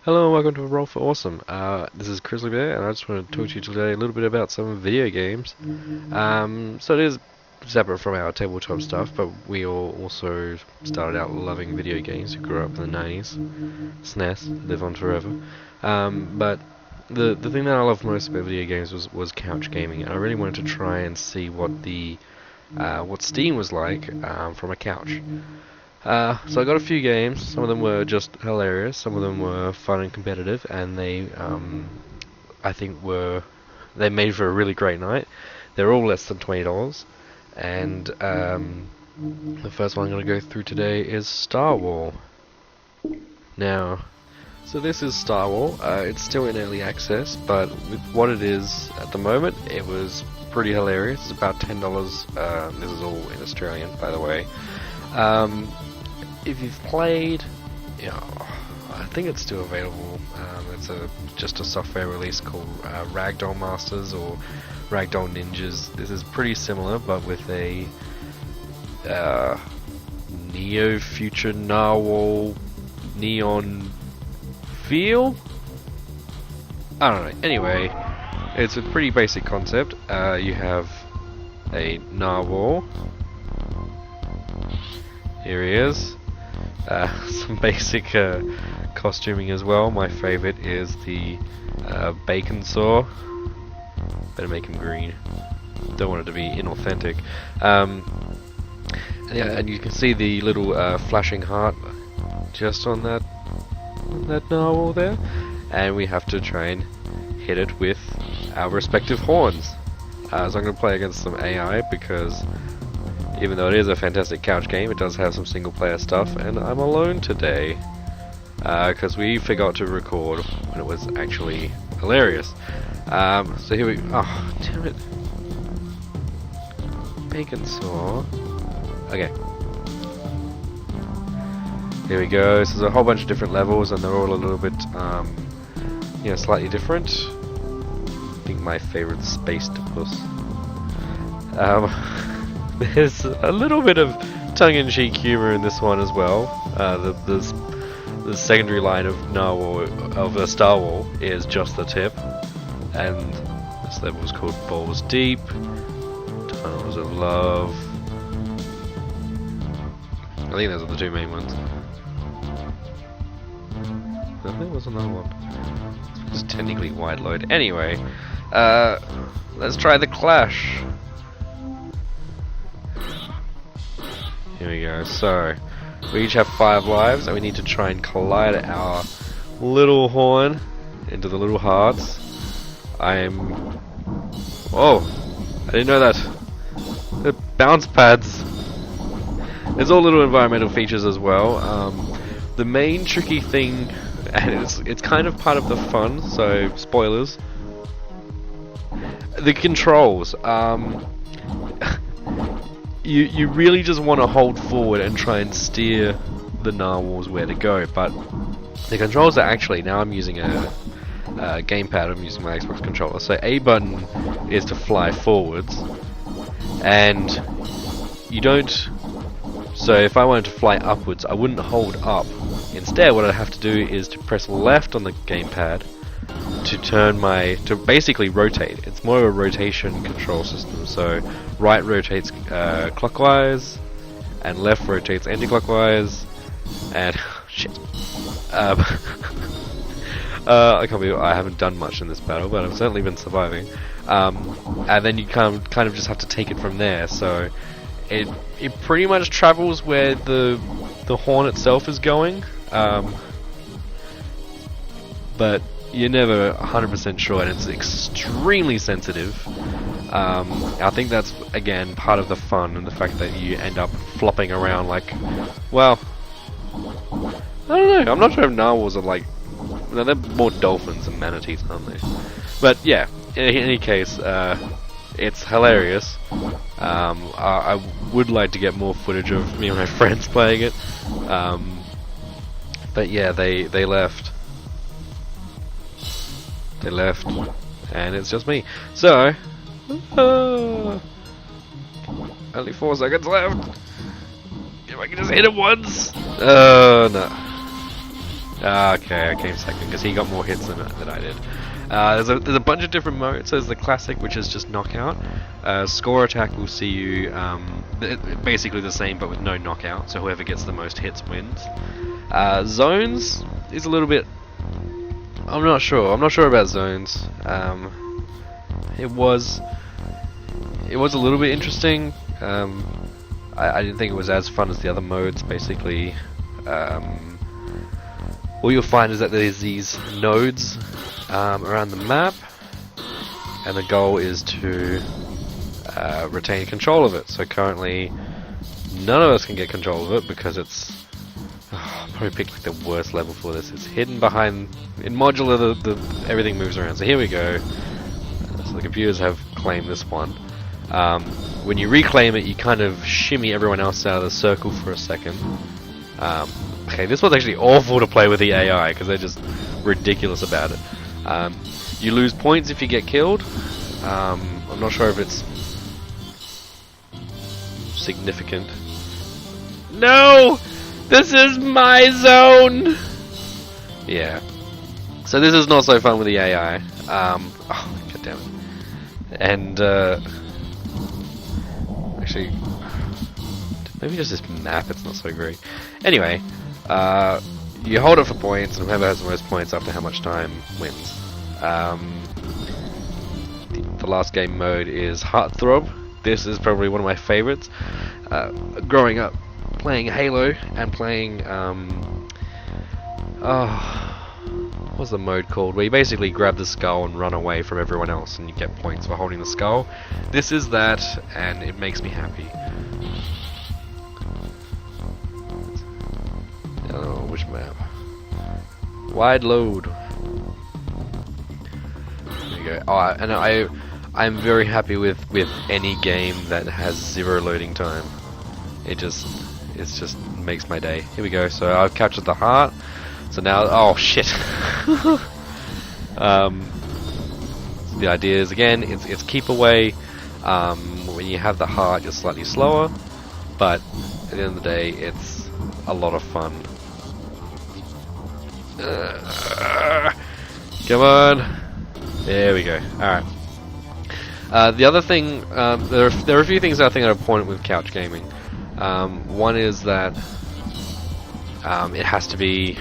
Hello and welcome to Roll for Awesome. This is Grizzly Bear, and I just want to talk to you today a little bit about some video games. So it is separate from our tabletop stuff, but we all also started out loving video games. We grew up in the 90s. SNES, live on forever. But the thing that I loved most about video games was couch gaming, and I really wanted to try and see what Steam was like from a couch. So I got a few games. Some of them were just hilarious. Some of them were fun and competitive, and I think, they made for a really great night. They're all less than $20, and the first one I'm going to go through today is Star Wars. Now, so this is Star Wars. It's still in early access, but with what it is at the moment, it was pretty hilarious. It's about $10. This is all in Australian, by the way. If you've played, I think it's still available. It's just a software release called Ragdoll Masters or Ragdoll Ninjas. This is pretty similar, but with a neo-future narwhal neon feel. I don't know. Anyway, it's a pretty basic concept. You have a narwhal. Here he is. Some basic costuming as well. My favourite is the bacon saw. Better make him green. Don't want it to be inauthentic. And you can see the little flashing heart just on that narwhal there. And we have to try and hit it with our respective horns. So I'm going to play against some AI because even though it is a fantastic couch game, it does have some single player stuff, and I'm alone today because we forgot to record when it was actually hilarious. So here we... Oh, damn it. Bacon saw. Okay. Here we go. So there's a whole bunch of different levels, and they're all a little bit, slightly different. I think my favorite space puss. There's a little bit of tongue-in-cheek humor in this one as well. The secondary line of Star Wars is just the tip, and this level is called Balls Deep, Tunnels of Love. I think those are the two main ones. I think there was another one. It's technically wide load. Anyway, let's try the Clash. Here we go. So, we each have 5 lives, and we need to try and collide our little horn into the little hearts. Oh! I didn't know that. The bounce pads. There's all little environmental features as well. The main tricky thing, and it's kind of part of the fun, so spoilers. The controls. You really just want to hold forward and try and steer the narwhals where to go, but the controls are actually, now I'm using a gamepad, I'm using my Xbox controller, so A button is to fly forwards, and you don't, so if I wanted to fly upwards, I wouldn't hold up. Instead, what I'd have to do is to press left on the gamepad to basically rotate. It's more of a rotation control system. So right rotates clockwise, and left rotates anti-clockwise, and shit. I can't believe I haven't done much in this battle, but I've certainly been surviving. And then you kind of just have to take it from there. So it pretty much travels where the horn itself is going, but you're never 100% sure, and it's extremely sensitive. I think that's, again, part of the fun, and the fact that you end up flopping around like, well, I don't know, I'm not sure if narwhals are like, no, they're more dolphins and manatees, aren't they? But yeah, in any case, it's hilarious. I would like to get more footage of me and my friends playing it, but yeah, they left. They left, and it's just me. So, only 4 seconds left. If I can just hit it once. No. Okay, I came second because he got more hits than I did. There's a bunch of different modes. There's the classic, which is just knockout. Score attack will see you basically the same but with no knockout, so whoever gets the most hits wins. Zones is a little bit... I'm not sure about zones. It was a little bit interesting. I didn't think it was as fun as the other modes. Basically, all you'll find is that there's these nodes around the map, and the goal is to retain control of it. So currently, none of us can get control of it because it's... I'll probably pick like the worst level for this. It's hidden behind... In modular, everything moves around. So here we go. So the computers have claimed this one. When you reclaim it, you kind of shimmy everyone else out of the circle for a second. Okay, this one's actually awful to play with the AI because they're just ridiculous about it. You lose points if you get killed. I'm not sure if it's significant. No! This is my zone! Yeah. So this is not so fun with the AI. Oh, god damn it. And, actually, maybe just this map, it's not so great. Anyway, you hold it for points, and whoever has the most points after how much time wins. The last game mode is Heartthrob. This is probably one of my favorites. Growing up, playing Halo and playing, what's the mode called? Where you basically grab the skull and run away from everyone else and you get points for holding the skull. This is that, and it makes me happy. Oh, which map? Wide load. There you go. Oh, and I'm very happy with any game that has 0 loading time. It just makes my day. Here we go. So I've captured the heart. So now, oh shit. So the idea is, again, it's keep away. When you have the heart, you're slightly slower, but at the end of the day, it's a lot of fun. Come on. There we go. Alright. The other thing, there are a few things I think are important with couch gaming. One is that it has to be,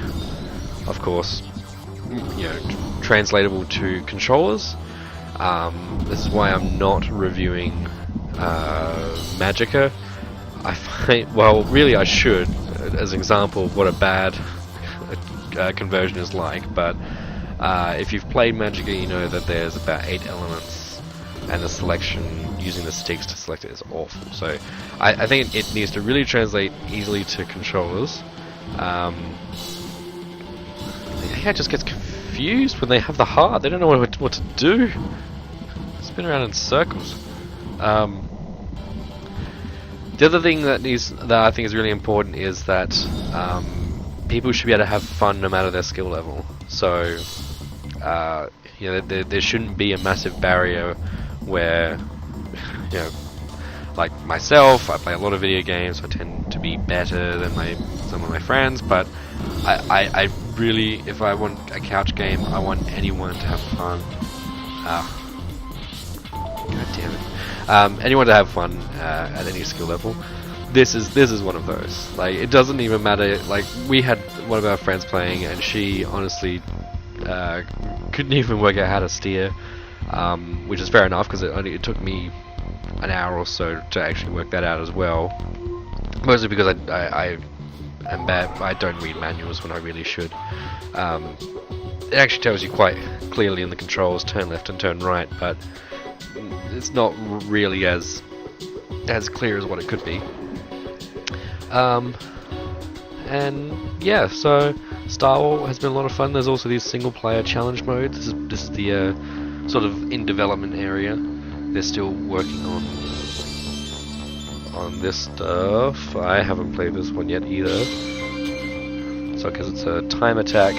of course, translatable to controllers. This is why I'm not reviewing Magicka. I find, well, really I should, as an example of what a bad conversion is like, but if you've played Magicka, you know that there's about 8 elements, and the selection, using the sticks to select it, is awful. So I think it needs to really translate easily to controllers. The AI just gets confused when they have the heart. They don't know what to do. Spin around in circles. The other thing that I think is really important is that people should be able to have fun no matter their skill level. So there shouldn't be a massive barrier where, like myself, I play a lot of video games, so I tend to be better than some of my friends, but I really, if I want a couch game, I want anyone to have fun. God damn it. Anyone to have fun at any skill level. This is one of those. Like, it doesn't even matter. Like, we had one of our friends playing, and she honestly couldn't even work out how to steer, which is fair enough because it took me an hour or so to actually work that out as well. Mostly because I am bad. I don't read manuals when I really should. It actually tells you quite clearly in the controls, turn left and turn right, but it's not really as clear as what it could be. And yeah, so Star Wars has been a lot of fun. There's also these single-player challenge modes. This is the sort of in development area. They're still working on this stuff. I haven't played this one yet either. So because it's a time attack.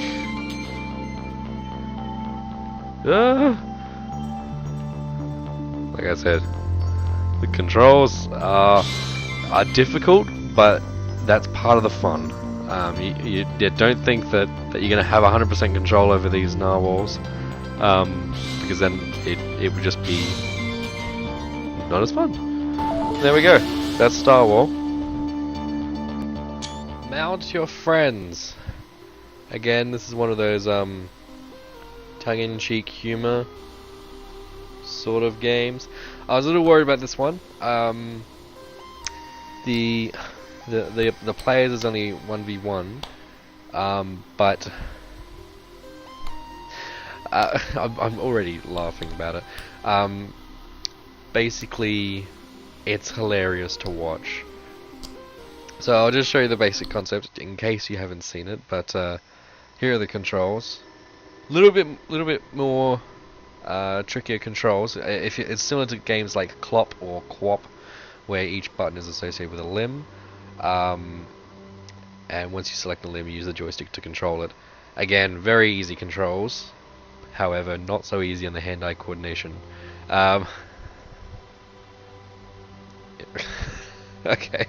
Like I said, the controls are difficult, but that's part of the fun. You don't think that you're gonna have 100% control over these narwhals, because then it would just be not as fun. There we go. That's Star Wars. Mount your friends. Again, this is one of those tongue-in-cheek humor sort of games. I was a little worried about this one. The players is only 1v1, but I'm already laughing about it. Basically, it's hilarious to watch. So I'll just show you the basic concept in case you haven't seen it. But here are the controls. Little bit more trickier controls. It's similar to games like Clop or Quop, where each button is associated with a limb. And once you select the limb, you use the joystick to control it. Again, very easy controls. However, not so easy on the hand-eye coordination. Okay,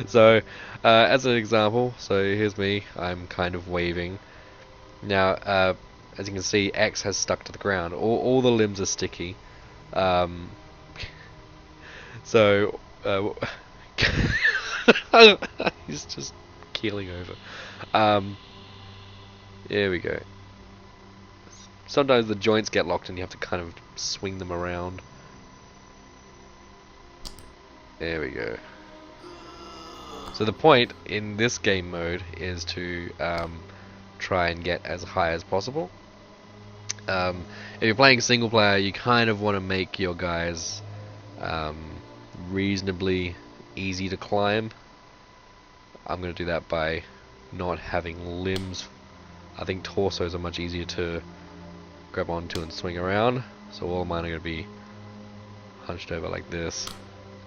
so as an example, so here's me. I'm kind of waving. Now, as you can see, X has stuck to the ground. All the limbs are sticky. So he's just keeling over. There we go. Sometimes the joints get locked and you have to kind of swing them around. There we go. So the point in this game mode is to try and get as high as possible. If you're playing single player, you kind of want to make your guys reasonably easy to climb. I'm going to do that by not having limbs. I think torsos are much easier to grab onto and swing around. So all mine are going to be hunched over like this.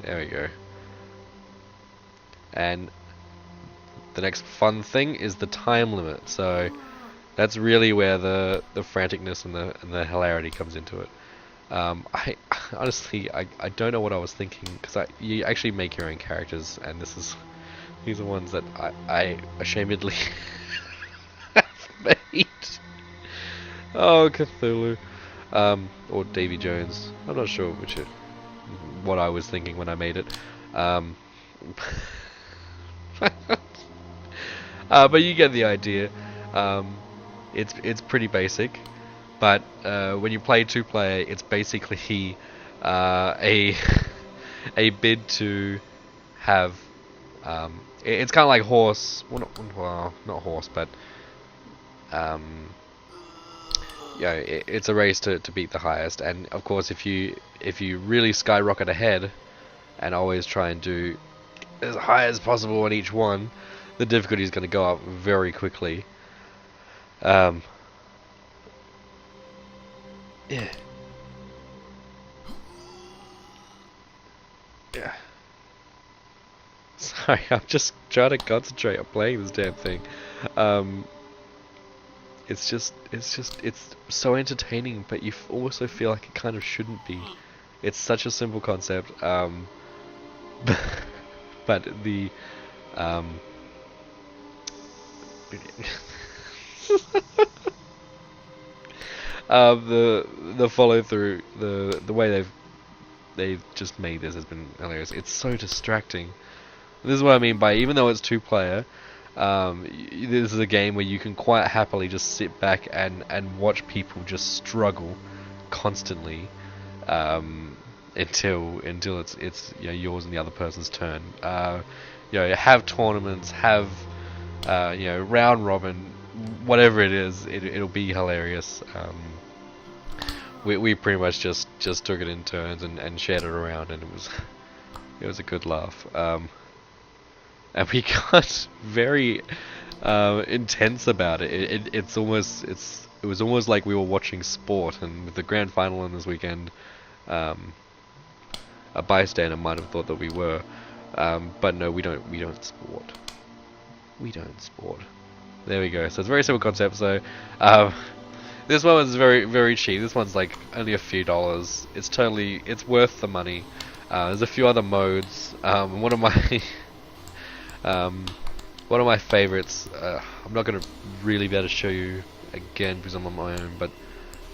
There we go. And the next fun thing is the time limit. So that's really where the franticness and the hilarity comes into it. I honestly I don't know what I was thinking, because you actually make your own characters, and these are ones that I ashamedly have made. Oh, Cthulhu, or Davy Jones. I'm not sure what I was thinking when I made it. But you get the idea. It's pretty basic, but when you play two-player, it's basically a bid to have. It's kind of like horse. Well, not horse, but yeah, it's a race to beat the highest. And of course, if you really skyrocket ahead and always try and do as high as possible on each one, the difficulty is going to go up very quickly. Yeah. Yeah. Sorry, I'm just trying to concentrate on playing this damn thing. It's so entertaining, but you also feel like it kind of shouldn't be. It's such a simple concept. But the the follow through, the way they've just made this has been hilarious. It's so distracting. This is what I mean by, even though it's two-player, this is a game where you can quite happily just sit back and watch people just struggle constantly until it's yours and the other person's turn. Have tournaments, have round robin, whatever it is, it'll be hilarious. We pretty much just took it in turns and shared it around, and it was a good laugh. And we got very intense about it. It was almost like we were watching sport, and with the grand final on this weekend, a bystander might have thought that we were, but no, we don't sport. We don't sport. There we go. So it's a very simple concept. So this one was very, very cheap. This one's like only a few dollars. It's worth the money. There's a few other modes. One of my one of my favorites. I'm not going to really be able to show you again because I'm on my own, but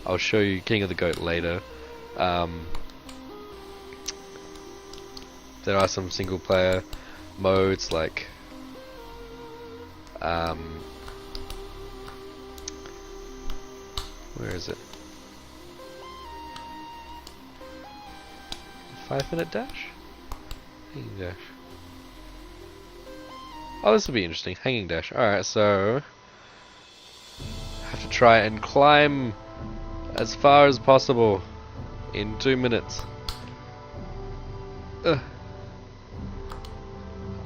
I'll show you King of the Goat later. There are some single player modes like where is it? 5-minute dash? Hanging dash. Oh, this will be interesting. Hanging dash. Alright, so I have to try and climb as far as possible in 2 minutes. Ugh.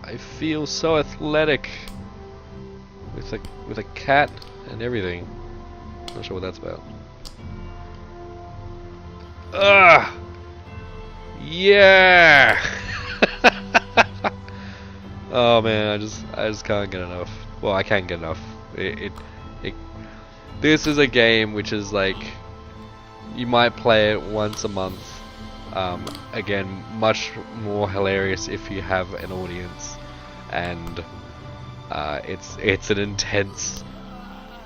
I feel so athletic with a cat and everything. Not sure what that's about. Ugh! Yeah! Oh man, I just can't get enough. Well, I can't get enough. This is a game which is like, you might play it once a month. Again, much more hilarious if you have an audience, and it's an intense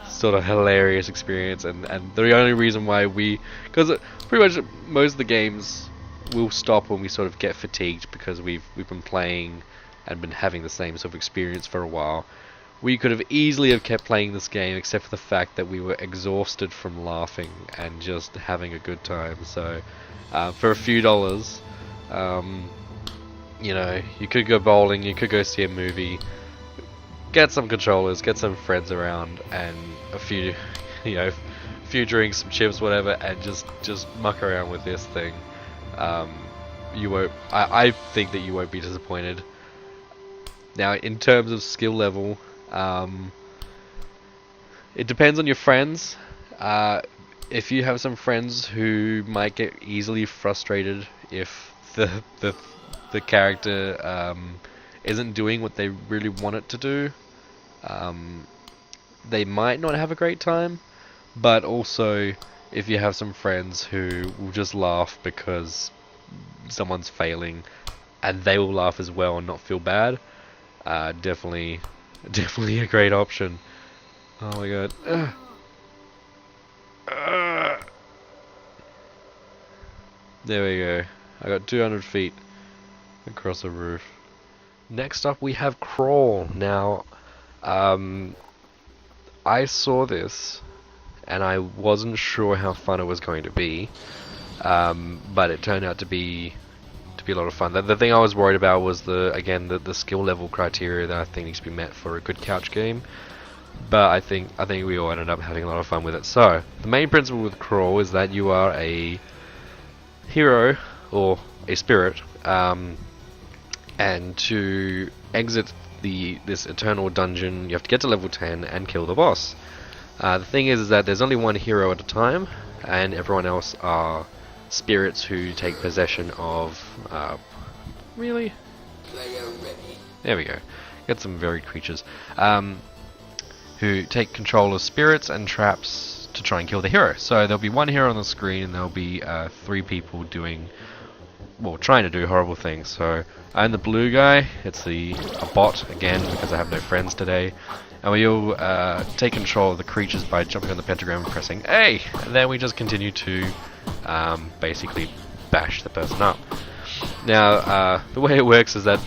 sort of hilarious experience, and the only reason why because pretty much most of the games will stop when we sort of get fatigued because we've been playing and been having the same sort of experience for a while. We could have easily have kept playing this game except for the fact that we were exhausted from laughing and just having a good time. So for a few dollars, you know, you could go bowling, you could go see a movie, get some controllers, get some friends around, and a few, you know, a few drinks, some chips, whatever, and just muck around with this thing. You won't. I think that you won't be disappointed. Now, in terms of skill level, it depends on your friends. If you have some friends who might get easily frustrated if the character isn't doing what they really want it to do, they might not have a great time. But also, if you have some friends who will just laugh because someone's failing, and they will laugh as well and not feel bad, definitely a great option. Oh my god. There we go. I got 200 feet across the roof. Next up we have Crawl. Now, I saw this and I wasn't sure how fun it was going to be, but it turned out to be a lot of fun. The thing I was worried about was the skill level criteria that I think needs to be met for a good couch game. But I think we all ended up having a lot of fun with it. So the main principle with Crawl is that you are a hero or a spirit, and to exit this eternal dungeon, you have to get to level 10 and kill the boss. The thing is that there's only one hero at a time, and everyone else are spirits who take possession of. Really? There we go. Get some varied creatures. Who take control of spirits and traps to try and kill the hero. So there'll be one hero on the screen, and there'll be 3 people trying to do horrible things. So I'm the blue guy. It's a bot again because I have no friends today. And we all take control of the creatures by jumping on the pentagram and pressing A, and then we just continue to basically bash the person up. Now, the way it works is that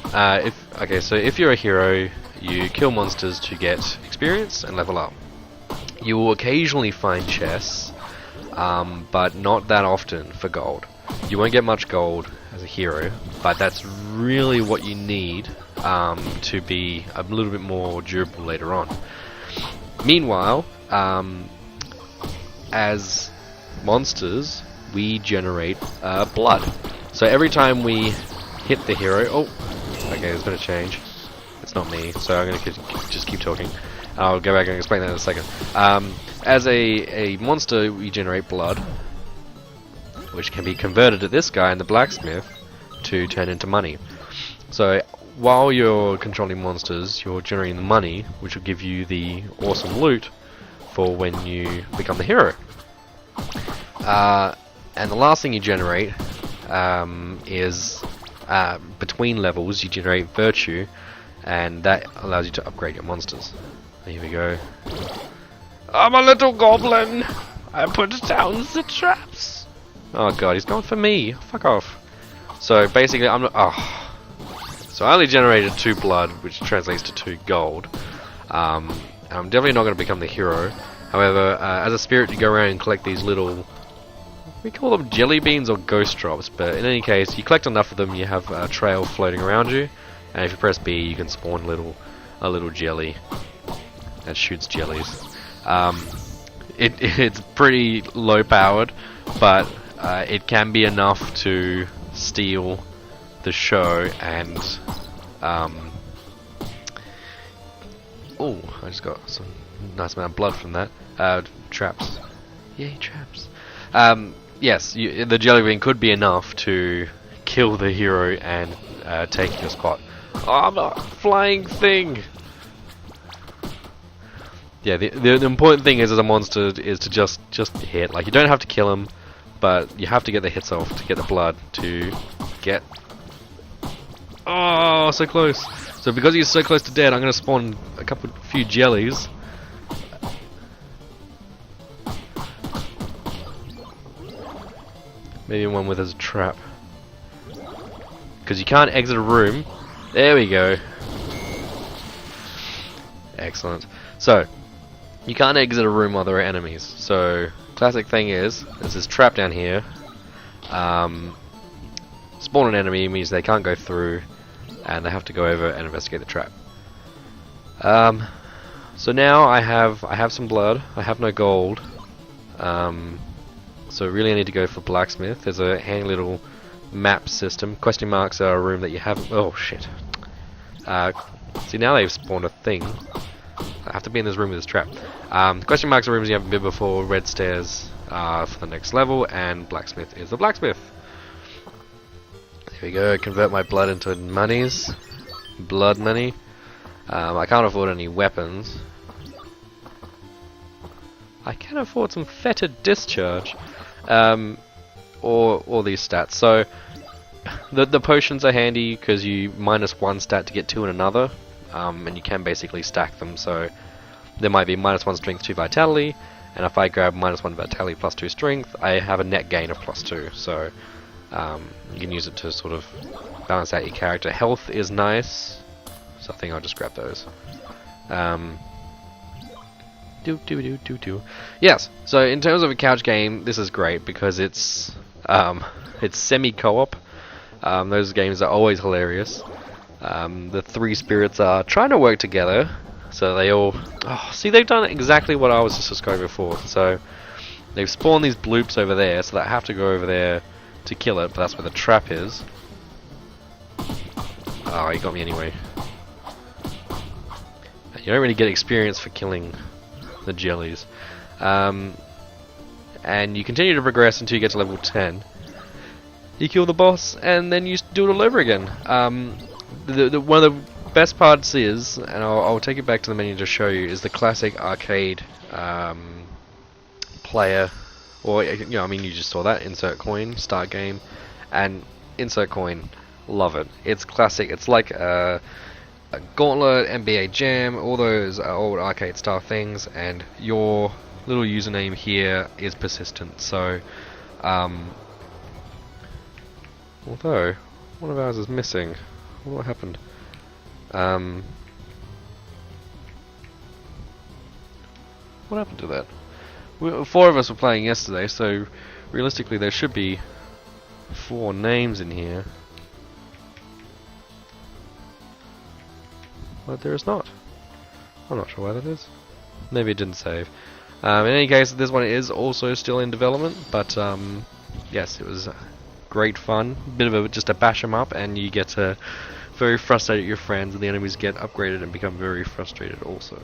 if you're a hero, you kill monsters to get experience and level up. You will occasionally find chests, but not that often for gold. You won't get much gold as a hero, but that's really what you need to be a little bit more durable later on. Meanwhile, as monsters, we generate blood. So every time we hit the hero... Oh, okay, there's been a change. It's not me, so I'm going to just keep talking. I'll go back and explain that in a second. As a monster, we generate blood, which can be converted to this guy in the blacksmith to turn into money. So while you're controlling monsters, you're generating the money, which will give you the awesome loot for when you become the hero. And the last thing you generate is between levels, you generate virtue, and that allows you to upgrade your monsters. Here we go. I'm a little goblin! I put down the traps! Oh god, he's going for me! Fuck off. So basically I'm not... Oh. So I only generated 2 blood, which translates to 2 gold. I'm definitely not going to become the hero. However, as a spirit you go around and collect these little... We call them jelly beans or ghost drops, but in any case, you collect enough of them, you have a trail floating around you, and if you press B, you can spawn a little jelly that shoots jellies. It's pretty low powered, but it can be enough to steal the show and oh, I just got some nice amount of blood from that. Traps. Yay, traps. Yes, the jelly bean could be enough to kill the hero and take your spot. Oh, I'm a flying thing! Yeah, the important thing is as a monster is to just hit. Like, you don't have to kill him, but you have to get the hits off to get the blood to get... Oh, so close! So because he's so close to dead, I'm going to spawn a few jellies. Maybe one with as a trap. Because you can't exit a room. There we go. Excellent. So, you can't exit a room while there are enemies. So, classic thing is, there's this trap down here. Spawn an enemy means they can't go through, and they have to go over and investigate the trap. So now I have some blood. I have no gold. So really I need to go for blacksmith. There's a handy little map system. Question marks are a room that you haven't... Oh shit. See, now they've spawned a thing. I have to be in this room with this trap. Question marks are rooms you haven't been before. Red stairs for the next level, and blacksmith is the blacksmith. There we go. Convert my blood into monies. Blood money. I can't afford any weapons. I can afford some fetid discharge. Or these stats. So the potions are handy because you -1 stat to get 2 in another, and you can basically stack them. So there might be -1 strength, 2 vitality, and if I grab -1 vitality plus 2 strength, I have a net gain of +2. So you can use it to sort of balance out your character. Health is nice, so I think I'll just grab those. Yes, so in terms of a couch game, this is great because it's semi-co-op. Those games are always hilarious. The 3 spirits are trying to work together, so they all... Oh, see, they've done exactly what I was just describing before. So they've spawned these bloops over there, so they have to go over there to kill it, but that's where the trap is. Oh, he got me anyway. You don't really get experience for killing the jellies. And you continue to progress until you get to level 10. You kill the boss, and then you do it all over again. One of the best parts is, and I'll take it back to the menu to show you, is the classic arcade player. Or, you know, I mean, you just saw that. Insert coin, start game, and insert coin. Love it. It's classic. It's like a Gauntlet, NBA Jam, all those old arcade style things, and your little username here is persistent. So, although one of ours is missing, what happened? What happened to that? 4 of us were playing yesterday, so realistically there should be 4 names in here. But there is not. I'm not sure why that is. Maybe it didn't save. In any case, this one is also still in development, but yes, it was great fun. Bit of just a bash 'em up, and you get to very frustrate your friends, and the enemies get upgraded and become very frustrated also.